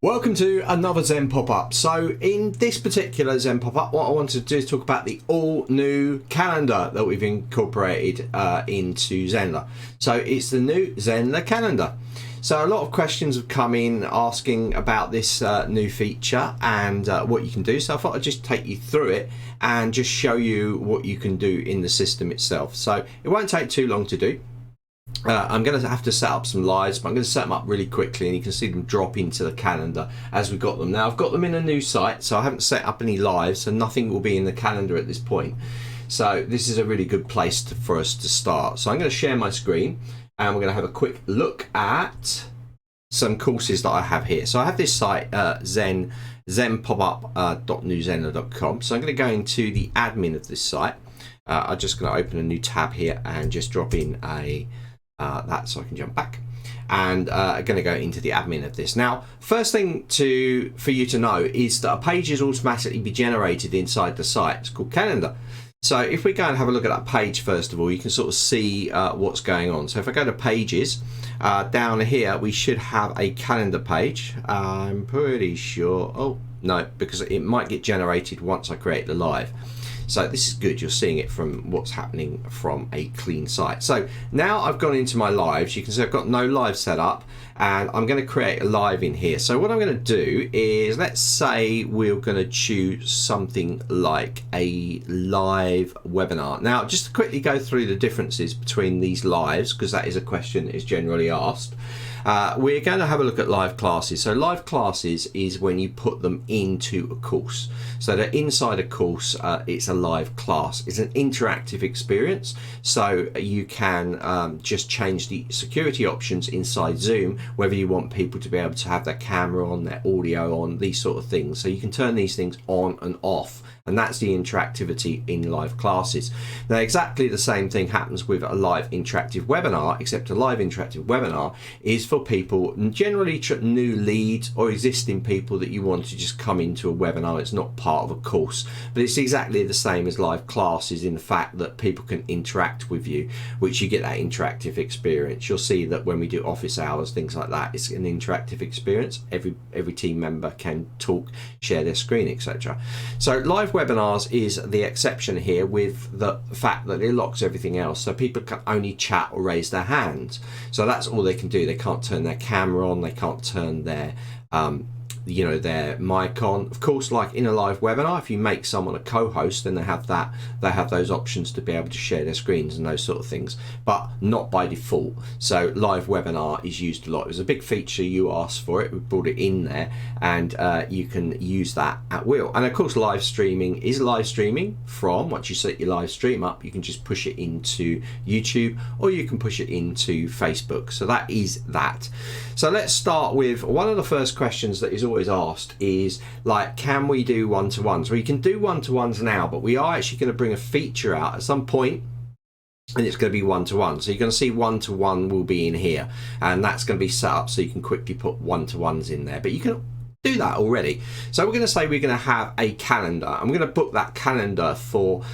Welcome to another Zen pop-up. So in this particular Zen pop-up, what I wanted to do is talk about the all new calendar that we've incorporated into Zenler. So it's the new Zenler Calendar. So a lot of questions have come in asking about this new feature and what you can do. So I thought I'd just take you through it and just show you what you can do in the system itself. So it won't take too long to do. I'm going to have to set up some lives, but I'm going to set them up really quickly and you can see them drop into the calendar as we got them. Now I've got them in a new site, so I haven't set up any lives, so nothing will be in the calendar at this point. So this is a really good place for us to start. So I'm going to share my screen and we're going to have a quick look at some courses that I have here. So I have this site, ZEN POPUP.newzenler.com. So I'm going to go into the admin of this site. I'm just going to open a new tab here and just drop in a that so I can jump back, and I'm going to go into the admin of this. Now, first thing for you to know is that a page is automatically be generated inside the site. It's called Calendar. So if we go and have a look at that page, first of all, you can sort of see what's going on. So if I go to pages, down here we should have a calendar page. I'm pretty sure, oh no, because it might get generated once I create the live. So this is good, you're seeing it from what's happening from a clean site. So now I've gone into my lives, you can see I've got no live set up and I'm going to create a live in here. So what I'm going to do is, let's say we're going to choose something like a live webinar. Now just to quickly go through the differences between these lives, because that is a question that is generally asked. We're going to have a look at live classes. So live classes is when you put them into a course. So that inside a course, it's a live class. It's an interactive experience. So you can just change the security options inside Zoom, whether you want people to be able to have their camera on, their audio on, these sort of things. So you can turn these things on and off. And that's the interactivity in live classes. Now exactly the same thing happens with a live interactive webinar, except a live interactive webinar is for people, generally new leads or existing people that you want to just come into a webinar. It's not part of a course, but it's exactly the same as live classes in the fact that people can interact with you, which you get that interactive experience. You'll see that when we do office hours, things like that, it's an interactive experience. Every team member can talk, share their screen, etc. So live webinars is the exception here, with the fact that it locks everything else, so people can only chat or raise their hands. So that's all they can do. They can't turn their camera on, they can't turn their their mic on. Of course, like in a live webinar, if you make someone a co-host, then they have those options to be able to share their screens and those sort of things, but not by default. So live webinar is used a lot. It was a big feature, you asked for it, we brought it in there, and you can use that at will. And of course live streaming is live streaming from, once you set your live stream up, you can just push it into YouTube or you can push it into Facebook. So that is that. So let's start with one of the first questions that is always asked is, like, can we do one-to-ones? Well, you can do one-to-ones now, but we are actually going to bring a feature out at some point, and it's going to be one-to-one. So you're going to see one-to-one will be in here, and that's going to be set up so you can quickly put one-to-ones in there, but you can do that already. So we're going to say we're going to have a calendar. I'm going to book that calendar for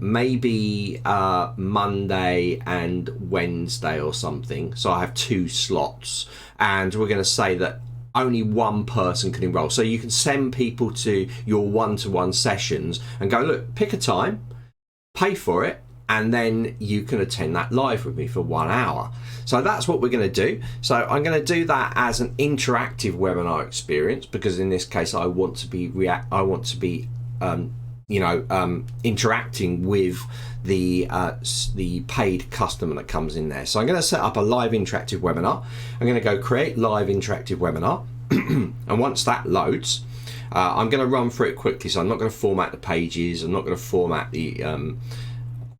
maybe Monday and Wednesday or something. So I have 2 slots, and we're going to say that only one person can enroll. So you can send people to your one-to-one sessions and go, look, pick a time, pay for it, and then you can attend that live with me for 1 hour. So that's what we're going to do. So I'm going to do that as an interactive webinar experience, because in this case I want to be interacting with the paid customer that comes in there. So I'm going to set up a live interactive webinar. I'm going to go create live interactive webinar, and once that loads, I'm going to run through it quickly. So I'm not going to format the pages, I'm not going to format the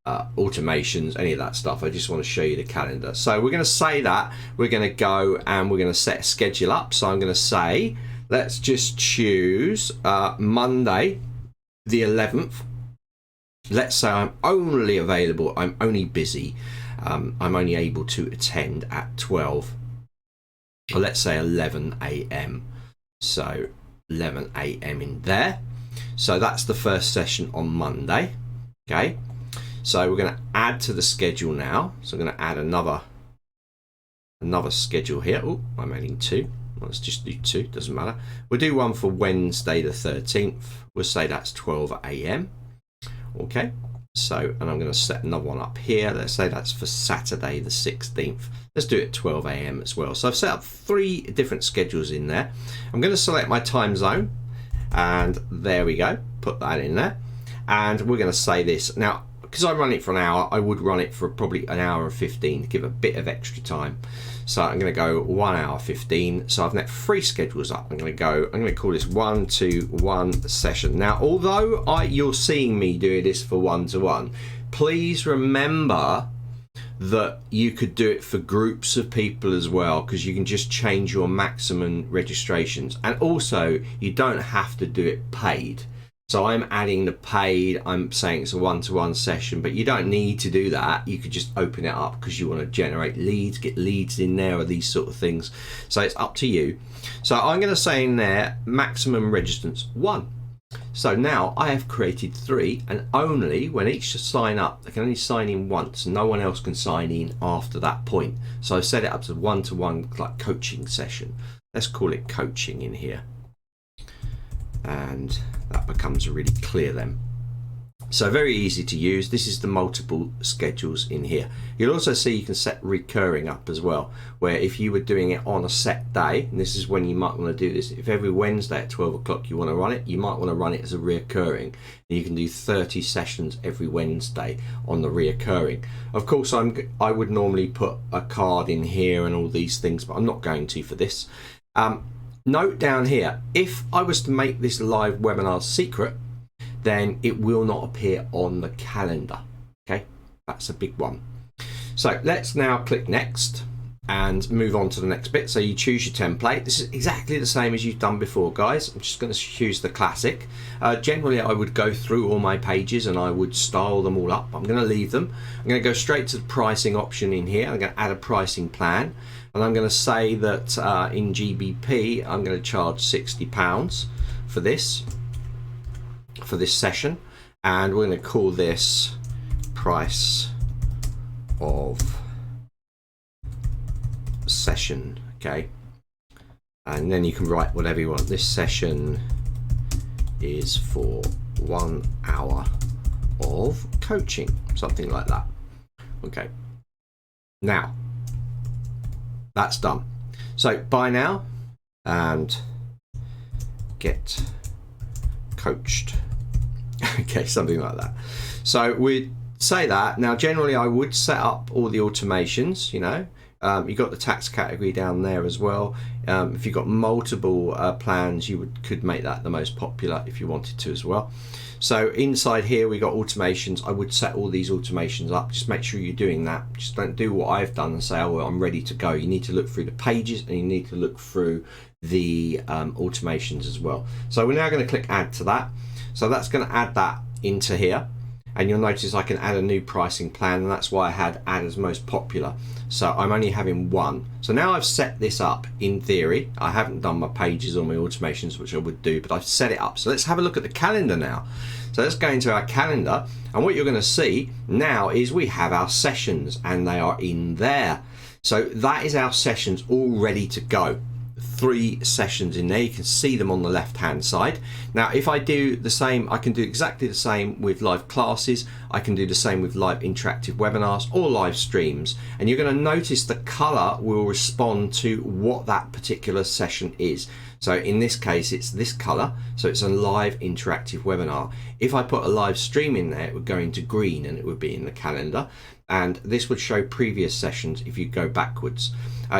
automations, any of that stuff. I just want to show you the calendar. So we're going to say that we're going to go and we're going to set a schedule up. So I'm going to say, let's just choose Monday the 11th. Let's say I'm only available, I'm only busy, I'm only able to attend at 12, or let's say 11 a.m. So 11 a.m. in there. So that's the first session on Monday. Okay, so we're going to add to the schedule now. So I'm going to add another schedule here. Oh, I'm adding 2. let's just do 2, doesn't matter. We'll do one for Wednesday the 13th. We'll say that's 12 AM. Okay, so, and I'm going to set another one up here. Let's say that's for Saturday the 16th. Let's do it 12 AM as well. So I've set up 3 different schedules in there. I'm going to select my time zone, and there we go, put that in there. And we're going to say this. Now, because I run it for an hour, I would run it for probably an hour and 15 to give a bit of extra time. So I'm going to go 1 hour 15. So I've net 3 schedules up. I'm going to call this 1-to-1 session. Now, although you're seeing me do this for 1-to-1, please remember that you could do it for groups of people as well, because you can just change your maximum registrations. And also, you don't have to do it paid. So I'm adding the paid, I'm saying it's a 1-to-1 session, but you don't need to do that. You could just open it up because you want to generate leads, get leads in there, or these sort of things. So it's up to you. So I'm going to say in there, maximum registrants 1. So now I have created 3, and only when each sign up, they can only sign in once. No one else can sign in after that point. So I set it up to 1-to-1 like coaching session. Let's call it coaching in here. And that becomes really clear then. So very easy to use. This is the multiple schedules in here. You'll also see you can set recurring up as well, where if you were doing it on a set day, and this is when you might want to do this, if every Wednesday at 12 o'clock you want to run it, you might want to run it as a reoccurring, and you can do 30 sessions every Wednesday on the reoccurring. Of course, I would normally put a card in here and all these things, but I'm not going to for this. Note down here, if I was to make this live webinar secret, then it will not appear on the calendar. Okay, that's a big one. So let's now click next and move on to the next bit. So you choose your template. This is exactly the same as you've done before, guys. I'm just going to choose the classic. Generally, I would go through all my pages and I would style them all up. I'm going to leave them. I'm going to go straight to the pricing option in here. I'm going to add a pricing plan. And I'm going to say that in GBP, I'm going to charge £60 for this session. And we're going to call this price of session. Okay. And then you can write whatever you want. This session is for 1 hour of coaching, something like that. Okay. Now, that's done. So buy now and get coached. Okay, something like that. So we'd say that. Now, generally, I would set up all the automations, you know. You've got the tax category down there as well. If you've got multiple plans, you could make that the most popular if you wanted to as well. So inside here, we got automations. I would set all these automations up. Just make sure you're doing that. Just don't do what I've done and say, oh, well, I'm ready to go. You need to look through the pages and you need to look through the automations as well. So we're now going to click add to that. So that's going to add that into here. And you'll notice I can add a new pricing plan, and that's why I had add as most popular. So I'm only having 1. So now I've set this up in theory. I haven't done my pages or my automations, which I would do, but I've set it up. So let's have a look at the calendar now. So let's go into our calendar, and what you're going to see now is we have our sessions, and they are in there. So that is our sessions all ready to go. 3 sessions in there. You can see them on the left hand side. Now if I do the same, I can do exactly the same with live classes. I can do the same with live interactive webinars or live streams, and you're going to notice the color will respond to what that particular session is. So in this case it's this color, so it's a live interactive webinar. If I put a live stream in there, it would go into green and it would be in the calendar, and this would show previous sessions if you go backwards.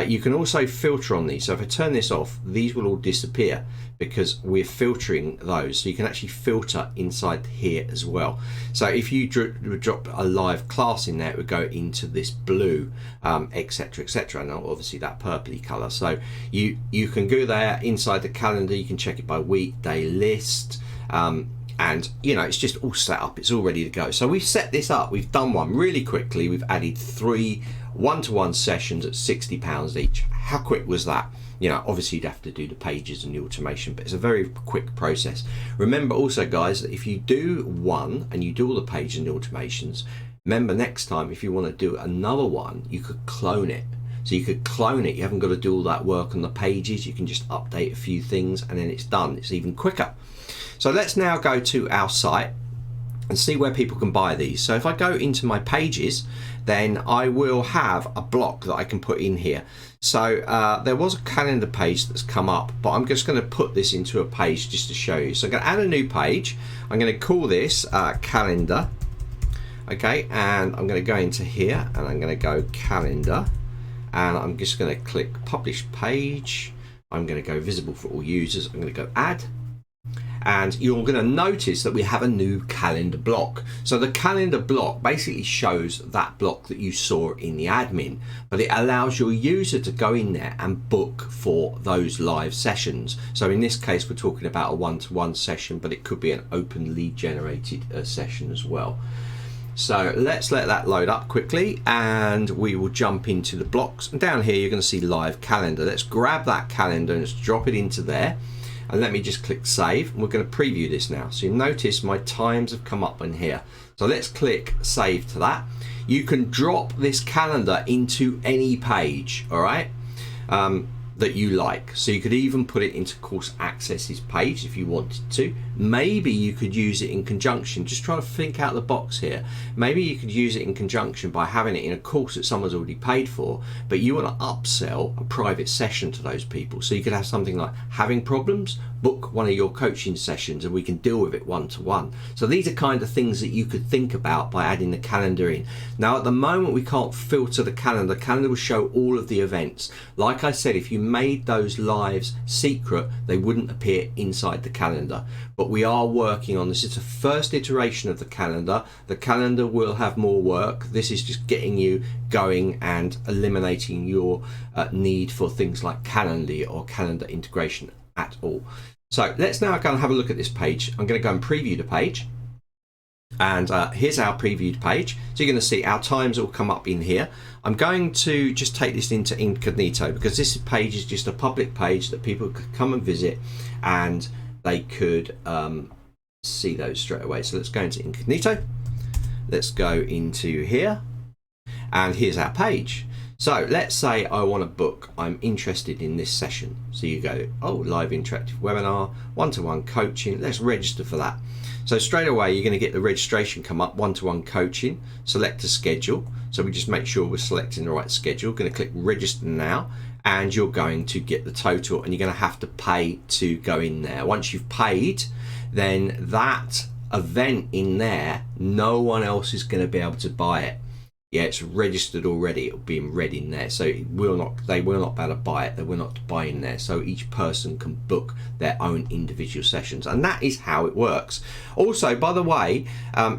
You can also filter on these. So if I turn this off, these will all disappear because we're filtering those. So you can actually filter inside here as well. So if you drop a live class in there, it would go into this blue, etc, etc, and obviously that purpley color. So you can go there inside the calendar. You can check it by week, day, list, and you know, it's just all set up, it's all ready to go. So we've set this up, we've done one really quickly. We've added 3 1-to-1 sessions at £60 each. How quick was that? You know, obviously you'd have to do the pages and the automation, but it's a very quick process. Remember also, guys, that if you do one and you do all the pages and the automations, remember next time if you want to do another one, you could clone it. So you could clone it. You haven't got to do all that work on the pages. You can just update a few things and then it's done. It's even quicker. So let's now go to our site and see where people can buy these. So if I go into my pages, then I will have a block that I can put in here. So there was a calendar page that's come up, but I'm just going to put this into a page just to show you. So I'm going to add a new page. I'm going to call this calendar. Okay, and I'm going to go into here and I'm going to go calendar, and I'm just going to click publish page. I'm going to go visible for all users. I'm going to go add. And you're going to notice that we have a new calendar block. So the calendar block basically shows that block that you saw in the admin, but it allows your user to go in there and book for those live sessions. So in this case, we're talking about a one-to-one session, but it could be an open lead generated session as well. So let's let that load up quickly and we will jump into the blocks. And down here, you're going to see live calendar. Let's grab that calendar and let's drop it into there. And let me just click save, and we're going to preview this now. So you notice my times have come up in here. So let's click save to that. You can drop this calendar into any page, all right, that you like. So you could even put it into course accesses page if you wanted to. Maybe you could use it in conjunction, just trying to think out the box here. Maybe you could use it in conjunction by having it in a course that someone's already paid for, but you want to upsell a private session to those people. So you could have something like having problems, book one of your coaching sessions and we can deal with it one-to-one. So these are kind of things that you could think about by adding the calendar in. Now at the moment we can't filter the calendar. The calendar will show all of the events. Like I said, if you made those lives secret, they wouldn't appear inside the calendar. But we are working on this. It's a first iteration of the calendar. The calendar will have more work. This is just getting you going and eliminating your need for things like Calendly or calendar integration at all. So let's now go and have a look at this page. I'm going to go and preview the page. And here's our previewed page. So you're going to see our times will come up in here. I'm going to just take this into incognito because this page is just a public page that people could come and visit and they could see those straight away. So let's go into incognito. Let's go into here. And here's our page. So let's say I want to book, I'm interested in this session. So you go, oh, live interactive webinar, one-to-one coaching, let's register for that. So straight away, you're going to get the registration come up, one-to-one coaching, select a schedule. So we just make sure we're selecting the right schedule. Going to click register now, and you're going to get the total and you're going to have to pay to go in there. Once you've paid, then that event in there, no one else is going to be able to buy it. Yeah, it's registered already. It'll be in red in there, so they will not be able to buy it. They will not buy in there. So each person can book their own individual sessions, and that is how it works. Also, by the way,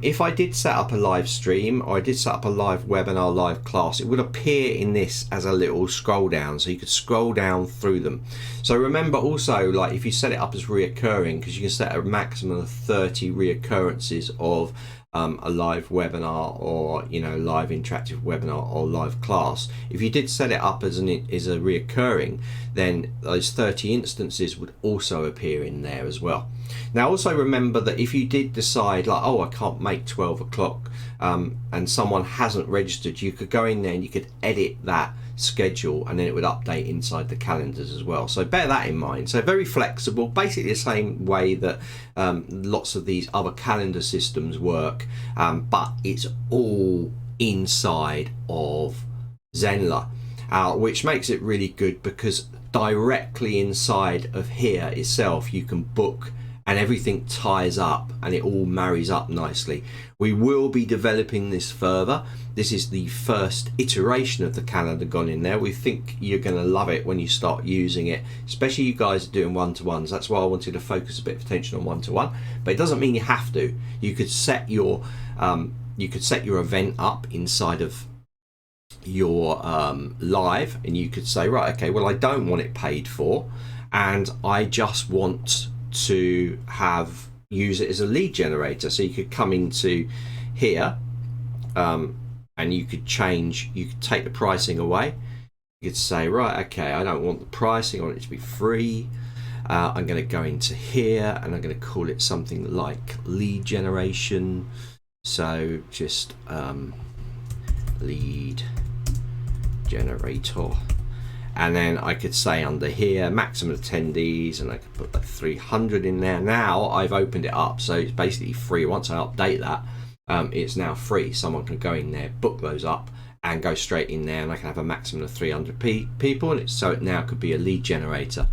if I did set up a live stream or I did set up a live webinar, live class, it would appear in this as a little scroll down, so you could scroll down through them. So remember also, like if you set it up as reoccurring, because you can set a maximum of 30 reoccurrences of a live webinar or live interactive webinar or live class. If you did set it up as a reoccurring, then those 30 instances would also appear in there as well. Now also remember that if you did decide like, oh, I can't make 12 o'clock and someone hasn't registered, you could go in there and you could edit that schedule and then it would update inside the calendars as well. So bear that in mind. So very flexible, basically the same way that lots of these other calendar systems work, but it's all inside of Zenler, which makes it really good because directly inside of here itself you can book and everything ties up and it all marries up nicely. We will be developing this further. This is the first iteration of the calendar gone in there. We think you're going to love it when you start using it, especially you guys are doing one-to-ones. That's why I wanted to focus a bit of attention on one-to-one, but it doesn't mean you have to. You could set your event up inside of your live, and you could say, right, okay, well, I don't want it paid for and I just want to use it as a lead generator. So you could come into here and you could take the pricing away. You could say, right, okay, I don't want the pricing, I want it to be free. I'm going to go into here and I'm going to call it something like lead generation. So just lead generator. And then I could say under here maximum attendees, and I could put like 300 in there. Now I've opened it up, so it's basically free. Once I update that, it's now free. Someone can go in there, book those up, and go straight in there, and I can have a maximum of 300 people, and so it now could be a lead generator.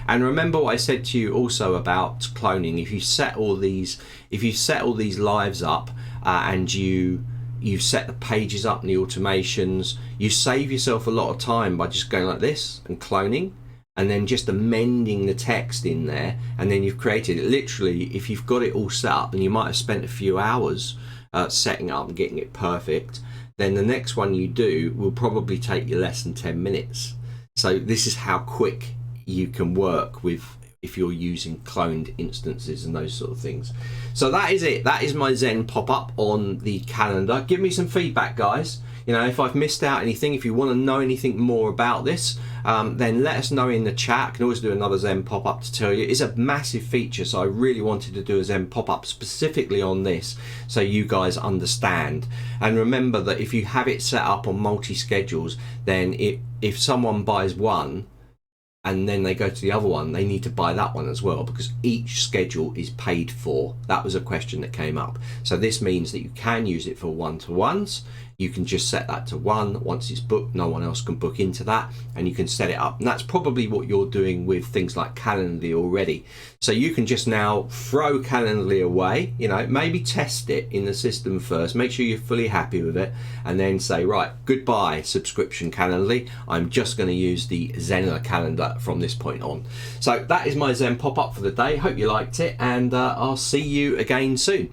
And remember what I said to you also about cloning. If you set all these lives up and you set the pages up and the automations, you save yourself a lot of time by just going like this and cloning, and then just amending the text in there, and then you've created it. Literally, if you've got it all set up, and you might have spent a few hours setting up and getting it perfect, then the next one you do will probably take you less than 10 minutes. So this is how quick you can work with if you're using cloned instances and those sort of things. So that is it. That is my Zen pop-up on the calendar. Give me some feedback, guys. You know, if I've missed out anything, if you want to know anything more about this, then let us know in the chat. I can always do another Zen pop-up to tell you. It's a massive feature, so I really wanted to do a Zen pop-up specifically on this so you guys understand. And remember that if you have it set up on multi-schedules, then if someone buys one, and then they go to the other one, they need to buy that one as well, because each schedule is paid for. That was a question that came up. So this means that you can use it for one-to-ones. You can just set that to 1. Once it's booked, no one else can book into that, and you can set it up. And that's probably what you're doing with things like Calendly already. So you can just now throw Calendly away, you know, maybe test it in the system first, make sure you're fully happy with it, and then say, right, goodbye subscription Calendly. I'm just going to use the Zenler Calendar from this point on. So that is my Zen pop-up for the day. Hope you liked it, and I'll see you again soon.